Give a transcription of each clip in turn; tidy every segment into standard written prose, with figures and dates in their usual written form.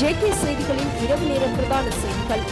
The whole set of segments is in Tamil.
ஜேகே செய்திகளின் இரவு நேர பிரதான செய்திகள்.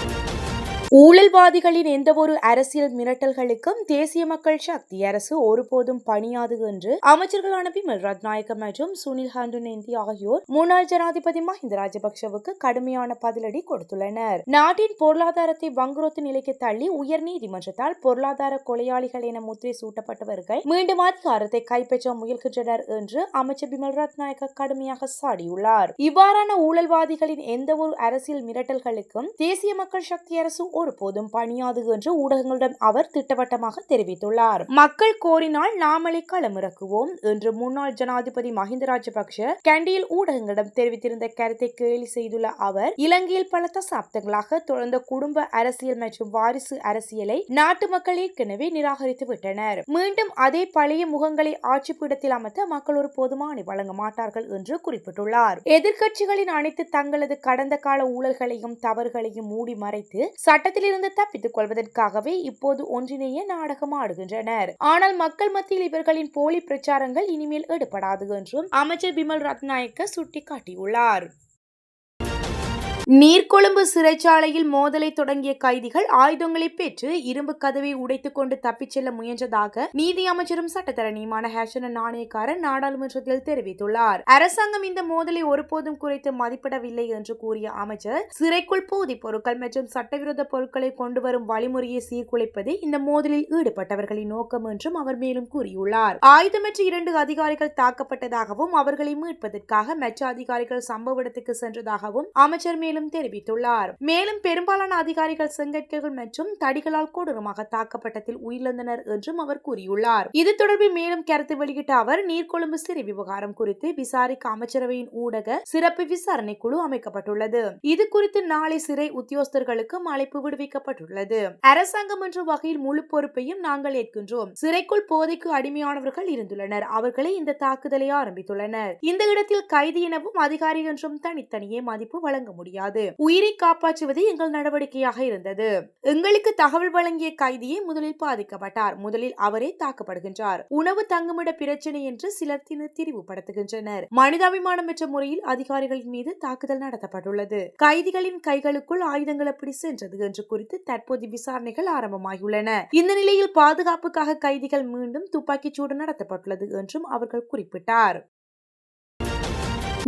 ஊழல்வாதிகளின் எந்தவொரு அரசியல் மிரட்டல்களுக்கும் தேசிய மக்கள் சக்தி அரசு ஒருபோதும் பணியாது என்று அமைச்சர்களான பிமல் ரத்நாயக்க மற்றும் சுனில் ஹண்டுநேந்தி ஆகியோர் முன்னாள் ஜனாதிபதி மஹிந்த ராஜபக்சவுக்கு கடுமையான பதிலடி கொடுத்துள்ளனர். நாட்டின் பொருளாதாரத்தை வங்குரோத்து நிலைக்கு தள்ளி உயர் நீதிமன்றத்தால் பொருளாதார கொலையாளிகள் என முத்திரை சூட்டப்பட்டவர்கள் மீண்டும் அதிகாரத்தை கைப்பற்ற முயல்கின்றனர் என்று அமைச்சர் பிமல் ரத்நாயக்க கடுமையாக சாடியுள்ளார். இவ்வாறான ஊழல்வாதிகளின் எந்தவொரு அரசியல் மிரட்டல்களுக்கும் தேசிய மக்கள் சக்தி அரசு ஒருபோதும் பணியாது என்று ஊடகங்களிடம் அவர் திட்டவட்டமாக தெரிவித்துள்ளார். மக்கள் கோரினால் நாமளே களமிறக்குவோம் என்று முன்னாள் ஜனாதிபதி மஹிந்த ராஜபக்ஷ கண்டியில் ஊடகங்களிடம் தெரிவித்திருந்த கருத்தை கேலி செய்துள்ள அவர், இலங்கையில் பல தசாப்தங்களாக தொடர்ந்த குடும்ப அரசியல் மற்றும் வாரிசு அரசியலை நாட்டு மக்கள் ஏற்கனவே நிராகரித்து விட்டனர். மீண்டும் அதே பழைய முகங்களை ஆட்சி பீடத்தில் அமர்த்த மக்கள் ஒரு போதுமானி வழங்க மாட்டார்கள் என்று குறிப்பிட்டுள்ளார். எதிர்க்கட்சிகளின் அனைத்து தங்களது கடந்த கால ஊழல்களையும் தவறுகளையும் மூடி மறைத்து சட்டத்திலிருந்து தப்பித்துக் கொள்வதற்காகவே இப்போது ஒன்றிணைய நாடகம் ஆடுகின்றனர். ஆனால் மக்கள் மத்தியில் இவர்களின் போலி பிரச்சாரங்கள் இனிமேல் எடுபடாது என்றும் அமைச்சர் பிமல் ரத்நாயக்க சுட்டிக்காட்டியுள்ளார். நீர்கொழும்பு சிறைச்சாலையில் மோதலை தொடங்கிய கைதிகள் ஆயுதங்களை பெற்று இரும்பு கதவை உடைத்துக் கொண்டு தப்பிச் செல்ல முயன்றதாக நீதி அமைச்சரும் சட்டத்தரணியுமான ஹேஷன நாணயக்காரர் நாடாளுமன்றத்தில் தெரிவித்துள்ளார். அரசாங்கம் இந்த மோதலை ஒருபோதும் குறைத்து மதிப்பிடவில்லை என்று கூறிய அமைச்சர், சிறைக்குள் போதைப் பொருட்கள் மற்றும் சட்டவிரோத பொருட்களை கொண்டு வரும் வழிமுறையை சீர்குலைப்பதே இந்த மோதலில் ஈடுபட்டவர்களின் நோக்கம் என்றும் அவர் மேலும் கூறியுள்ளார். ஆயுதமற்ற 2 அதிகாரிகள் தாக்கப்பட்டதாகவும் அவர்களை மீட்பதற்காக மற்ற அதிகாரிகள் சம்பவ இடத்துக்கு சென்றதாகவும் அமைச்சர் மேலும் தெரிவித்துள்ளார். மேலும் பெரும்பாலான அதிகாரிகள் செங்கற்கள் மற்றும் தடிகளால் கொடூரமாக தாக்கப்பட்டதில் உயிரிழந்தனர் என்றும் அவர் கூறியுள்ளார். இது தொடர்பில் மேலும் கருத்து வெளியிட்ட அவர், நீர்கொழும்பு சிறை விவகாரம் குறித்து விசாரிக்க அமைச்சரவையின் ஊடக சிறப்பு விசாரணை குழு அமைக்கப்பட்டுள்ளது. இது குறித்து நாளை சிறை உத்தியோகஸ்தர்களுக்கும் அழைப்பு விடுவிக்கப்பட்டுள்ளது. அரசாங்கம் என்ற வகையில் முழு பொறுப்பையும் நாங்கள் ஏற்கின்றோம். சிறைக்குள் போதைக்கு அடிமையானவர்கள் இருந்துள்ளனர். அவர்களே இந்த தாக்குதலை ஆரம்பித்துள்ளனர். இந்த இடத்தில் கைதி எனவும் அதிகாரி என்றும் தனித்தனியே மதிப்பு வழங்க முடியாது. உயிரை காப்பாற்றுவது எங்கள் நடவடிக்கையாக இருந்தது. எங்களுக்கு தகவல் வழங்கிய கைதியே முதலில் பாதிக்கப்பட்டார். முதலில் அவரே தாக்கப்படுகின்றார். உணவு தங்குமிட பிரச்சனை என்று சிலர் திரிவுபடுத்துகின்றனர். மனிதாபிமானமற்ற முறையில் அதிகாரிகளின் மீது தாக்குதல் நடத்தப்பட்டுள்ளது. கைதிகளின் கைகளுக்குள் ஆயுதங்கள் எப்படி சென்றது என்று குறித்து தற்போது விசாரணைகள் ஆரம்பமாகியுள்ளன. இந்த நிலையில் பாதுகாப்புக்காக கைதிகள் மீண்டும் துப்பாக்கிச் சூடு நடத்தப்பட்டுள்ளது என்றும் அவர்கள் குறிப்பிட்டார்.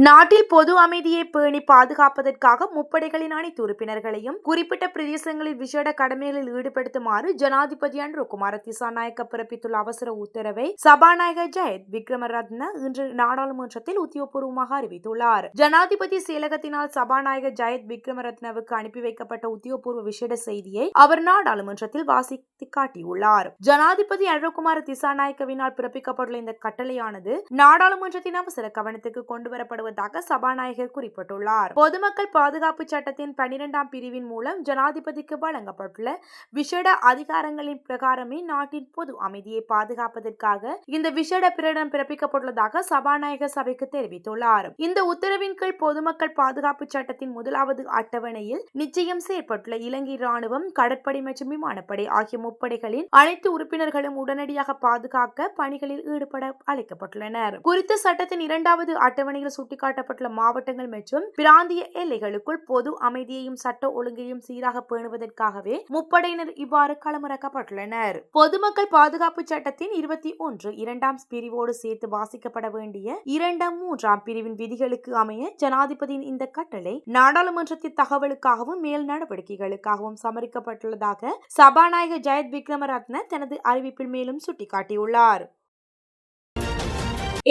நாட்டில் பொது அமைதியை பேணி பாதுகாப்பதற்காக முப்படைகளின் அனைத்து உறுப்பினர்களையும் குறிப்பிட்ட பிரதேசங்களில் விசேட கடமைகளில் ஈடுபடுத்துமாறு ஜனாதிபதி அனுரகுமார திசாநாயக்க பிறப்பித்துள்ள அவசர உத்தரவை சபாநாயகர் ஜயத் விக்ரமரத்ன இன்று நாடாளுமன்றத்தில் உத்தியோகபூர்வமாக அறிவித்துள்ளார். ஜனாதிபதி செயலகத்தினால் சபாநாயகர் ஜயத் விக்ரமரத்னவுக்கு அனுப்பி வைக்கப்பட்ட உத்தியோகபூர்வ விசேட செய்தியை அவர் நாடாளுமன்றத்தில் வாசித்து காட்டியுள்ளார். ஜனாதிபதி அனுரகுமார திசாநாயக்கவினால் பிறப்பிக்கப்பட்டுள்ள இந்த கட்டளையானது நாடாளுமன்றத்தின் அவசர கவனத்துக்கு கொண்டுவரப்படுவது சபாநாயகர் குறிப்பிட்டுள்ளார். பொதுமக்கள் பாதுகாப்பு சட்டத்தின் 12ஆம் பிரிவின் மூலம் ஜனாதிபதிக்கு வழங்கப்பட்டுள்ள விசேட அதிகாரங்களின் பிரகாரமே நாட்டின் பொது அமைதியை பாதுகாப்பதற்காக இந்த விசேட பிரகடனம் பிறப்பிக்கப்பட்டுள்ளதாக சபாநாயகர் சபைக்கு தெரிவித்துள்ளார். இந்த உத்தரவின் கீழ் பொதுமக்கள் பாதுகாப்பு சட்டத்தின் 1வது அட்டவணையில் நிச்சயம் செயற்பட்டுள்ள இலங்கை ராணுவம், கடற்படை மற்றும் விமானப்படை ஆகிய முப்படைகளின் அனைத்து உறுப்பினர்களும் உடனடியாக பாதுகாக்க பணிகளில் ஈடுபட அழைக்கப்பட்டுள்ளனர். குறித்த சட்டத்தின் 2வது அட்டவணையில் காட்டப்பட்டுள்ள மாவட்டங்கள் மற்றும் பிராந்திய எல்லைகளுக்குள் பொது அமைதியையும் சட்ட ஒழுங்கையும் சீராக பேணுவதற்காகவே முப்படையினர் இவ்வாறு களமிறக்கப்பட்டுள்ளனர். பொதுமக்கள் பாதுகாப்பு சட்டத்தின் 21 2ஆம் பிரிவோடு சேர்த்து வாசிக்கப்பட வேண்டிய 2, 3ஆம் பிரிவின் விதிகளுக்கு அமைய ஜனாதிபதியின் இந்த கட்டளை நாடாளுமன்றத்தின் தகவலுக்காகவும் மேல் நடவடிக்கைகளுக்காகவும் சமர்ப்பிக்கப்பட்டுள்ளதாக சபாநாயகர் ஜயத் விக்ரமரத்ன தனது அறிவிப்பில் மேலும் சுட்டிக்காட்டியுள்ளார்.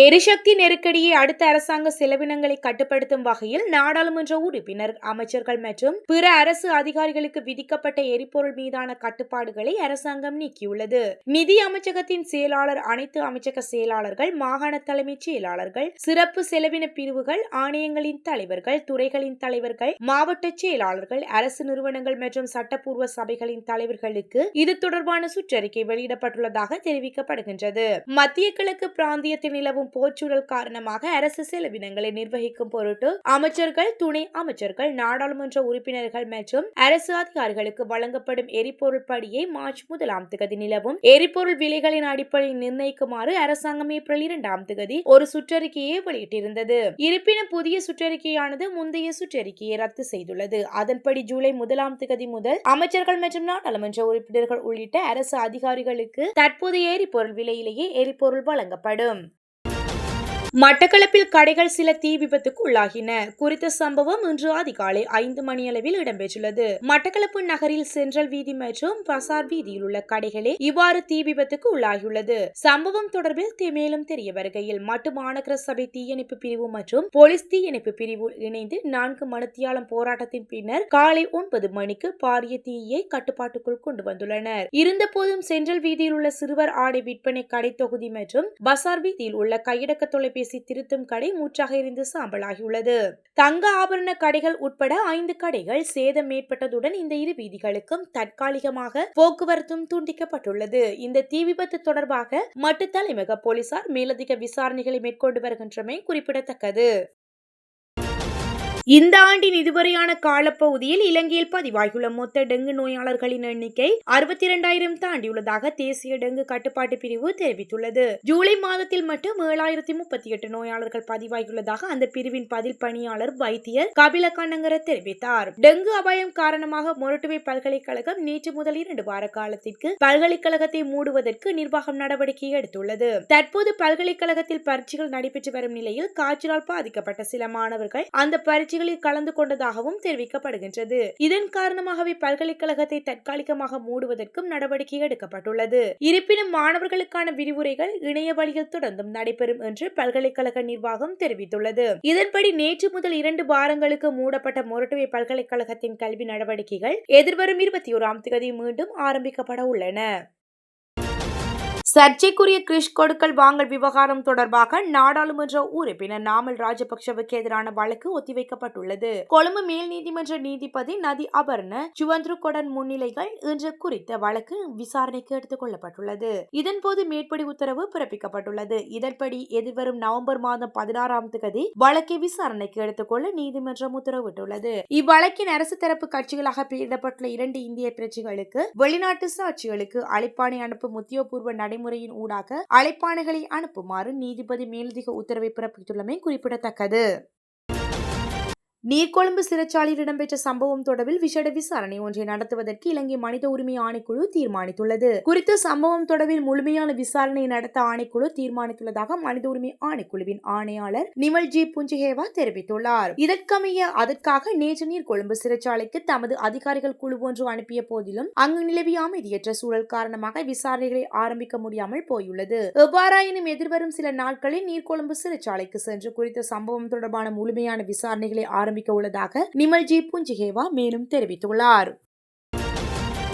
எரிசக்தி நெருக்கடியை அடுத்த அரசாங்க செலவினங்களை கட்டுப்படுத்தும் வகையில் நாடாளுமன்ற உறுப்பினர், அமைச்சர்கள் மற்றும் பிற அரசு அதிகாரிகளுக்கு விதிக்கப்பட்ட எரிபொருள் மீதான கட்டுப்பாடுகளை அரசாங்கம் நீக்கியுள்ளது. நிதி அமைச்சகத்தின் செயலாளர், அனைத்து அமைச்சக செயலாளர்கள், மாகாண தலைமைச் செயலாளர்கள், சிறப்பு செலவின பிரிவுகள், ஆணையங்களின் தலைவர்கள், துறைகளின் தலைவர்கள், மாவட்ட செயலாளர்கள், அரசு நிறுவனங்கள் மற்றும் சட்டப்பூர்வ சபைகளின் தலைவர்களுக்கு இது தொடர்பான சுற்றறிக்கை வெளியிடப்பட்டுள்ளதாக தெரிவிக்கப்படுகின்றது. மத்திய கிழக்கு பிராந்தியத்தில் நிலவும் நிலவும் போர்ச்சூழல் காரணமாக அரசு செலவினங்களை நிர்வகிக்கும் பொருட்டு அமைச்சர்கள், துணை அமைச்சர்கள், நாடாளுமன்ற உறுப்பினர்கள் மற்றும் அரசு அதிகாரிகளுக்கு வழங்கப்படும் எரிபொருள் படியை மார்ச் 1 நிலவும் எரிபொருள் விலைகளின் அடிப்படையில் நிர்ணயிக்குமாறு அரசாங்கம் ஏப்ரல் 2 ஒரு சுற்றறிக்கையை வெளியிட்டிருந்தது. இருப்பினும் புதிய சுற்றறிக்கையானது முந்தைய சுற்றறிக்கையை ரத்து செய்துள்ளது. அதன்படி ஜூலை 1 முதல் அமைச்சர்கள் மற்றும் நாடாளுமன்ற உறுப்பினர்கள் உள்ளிட்ட அரசு அதிகாரிகளுக்கு தற்போதைய எரிபொருள் விலையிலேயே எரிபொருள் வழங்கப்படும். மட்டக்களப்பில் கடைகள் சில தீ விபத்துக்கு உள்ளாகின. குறித்த சம்பவம் இன்று அதிகாலை 5 மணியளவில் இடம்பெற்றுள்ளது. மட்டக்களப்பு நகரில் சென்ட்ரல் வீதி மற்றும் பசார் வீதியில் உள்ள கடைகளே இவ்வாறு தீ விபத்துக்கு உள்ளாகியுள்ளது. சம்பவம் தொடர்பில் மேலும் தெரிய வருகையில் மட்டு மாநகர சபை தீயணைப்பு பிரிவு மற்றும் போலீஸ் தீயணைப்பு பிரிவு இணைந்து 4 மணித்தியாலம் போராட்டத்தின் பின்னர் காலை 9 மணிக்கு பாரிய தீயை கட்டுப்பாட்டுக்குள் கொண்டு வந்துள்ளனர். இருந்தபோதும் சென்ட்ரல் வீதியில் உள்ள சிறுவர் ஆடை விற்பனை கடை தொகுதி மற்றும் பசார் வீதியில் உள்ள கையடக்க தொலைபேசி திருத்தும் கடை முற்றாக எரிந்து சாம்பலாகியுள்ளது. தங்க ஆபரண கடைகள் உட்பட 5 கடைகள் சேதம் ஏற்பட்டதுடன் இந்த இரு வீதிகளுக்கும் தற்காலிகமாக போக்குவரத்தும் துண்டிக்கப்பட்டுள்ளது. இந்த தீ விபத்து தொடர்பாக மட்டு தலைமையக போலீசார் மேலதிக விசாரணைகளை மேற்கொண்டு வருகின்றமை குறிப்பிடத்தக்கது. இந்த ஆண்டின் இதுவரையான காலப்பகுதியில் இலங்கையில் பதிவாகியுள்ள மொத்த டெங்கு நோயாளர்களின் எண்ணிக்கை 62,000 தாண்டியுள்ளதாக தேசிய டெங்கு கட்டுப்பாட்டு பிரிவு தெரிவித்துள்ளது. ஜூலை மாதத்தில் மட்டும் 7,038 நோயாளர்கள் பதிவாகியுள்ளதாக அந்த பிரிவின் பதில் பணியாளர் வைத்தியர் கபில கண்ணங்கர தெரிவித்தார். டெங்கு அபாயம் காரணமாக மொரட்டுவை பல்கலைக்கழகம் நேற்று முதல் 2 வார காலத்திற்கு பல்கலைக்கழகத்தை மூடுவதற்கு நிர்வாகம் நடவடிக்கை எடுத்துள்ளது. தற்போது பல்கலைக்கழகத்தில் பரீட்சைகள் நடைபெற்று வரும் நிலையில் காய்ச்சலால் பாதிக்கப்பட்ட சில மாணவர்கள் அந்த பரீட்சைகளில் கலந்து கொண்டதாகவும் தெரிவிக்கப்படுகின்றது. இதன் காரணமாகவே பல்கலைக்கழகத்தை தற்காலிகமாக மூடுவதற்கும் நடவடிக்கை எடுக்கப்பட்டுள்ளது. இருப்பினும் மாணவர்களுக்கான விரிவுரைகள் இணைய வழியில் தொடர்ந்தும் நடைபெறும் என்று பல்கலைக்கழக நிர்வாகம் தெரிவித்துள்ளது. இதன்படி நேற்று முதல் 2 வாரங்களுக்கு மூடப்பட்ட மொரட்டுவை பல்கலைக்கழகத்தின் கல்வி நடவடிக்கைகள் எதிர்வரும் 21 மீண்டும் ஆரம்பிக்கப்பட உள்ளன. சர்ச்சைக்குரிய கிறிஷ் கொடுக்கல் வாங்கல் விவகாரம் தொடர்பாக நாடாளுமன்ற உறுப்பினர் நாமல் ராஜபக்சவுக்கு எதிரான வழக்கு ஒத்திவைக்கப்பட்டுள்ளது. கொழும்பு மேல் நீதிமன்ற நீதிபதி நதி அபர்ண சுவந்திரகொடன் முன்னிலையில் இன்று குறித்த வழக்கு விசாரணைக்கு எடுத்துக் கொள்ளப்பட்டுள்ளது. இதன்போது மேற்படி உத்தரவு பிறப்பிக்கப்பட்டுள்ளது. இதன்படி எதிர்வரும் நவம்பர் மாதம் 16 வழக்கை விசாரணைக்கு எடுத்துக்கொள்ள நீதிமன்றம் உத்தரவிட்டுள்ளது. இவ்வழக்கின் அரசு தரப்பு கட்சிகளாக பெயரிடப்பட்டுள்ள 2 இந்திய பிரஜைகளுக்கு வெளிநாட்டு சாட்சிகளுக்கு அழைப்பாணை அனுப்பும் உத்தியோகபூர்வ நடைமுறையின் ஊடாக அழைப்பாணைகளை அனுப்புமாறு நீதிபதி மேலதிக உத்தரவை பிறப்பித்துள்ளமை குறிப்பிடத்தக்கது. நீர்கொழும்பு சிறைச்சாலையில் இடம்பெற்ற சம்பவம் தொடர்பில் விசேட விசாரணை ஒன்றை நடத்துவதற்கு இலங்கை மனித உரிமை ஆணைக்குழு தீர்மானித்துள்ளது. குறித்த சம்பவம் தொடர்பில் முழுமையான விசாரணை நடத்த ஆணைக்குழு தீர்மானித்துள்ளதாக மனித உரிமை ஆணைக்குழுவின் ஆணையாளர் நிமல் ஜி புஞ்சஹேவா தெரிவித்துள்ளார். இதற்கமைய அதற்காக நேற்று நீர்கொழும்பு சிறைச்சாலைக்கு தமது அதிகாரிகள் குழு ஒன்று அனுப்பிய போதிலும் அங்கு நிலவிய அமைதியற்ற சூழல் காரணமாக விசாரணைகளை ஆரம்பிக்க முடியாமல் போயுள்ளது. எவ்வாறாயினும் எதிர்வரும் சில நாட்களில் நீர்கொழும்பு சிறைச்சாலைக்கு சென்று குறித்த சம்பவம் தொடர்பான முழுமையான விசாரணைகளை ஆரம்பிக்க உள்ளதாக நிமல் ஜி புஞ்சஹேவா மேலும் தெரிவித்துள்ளார்.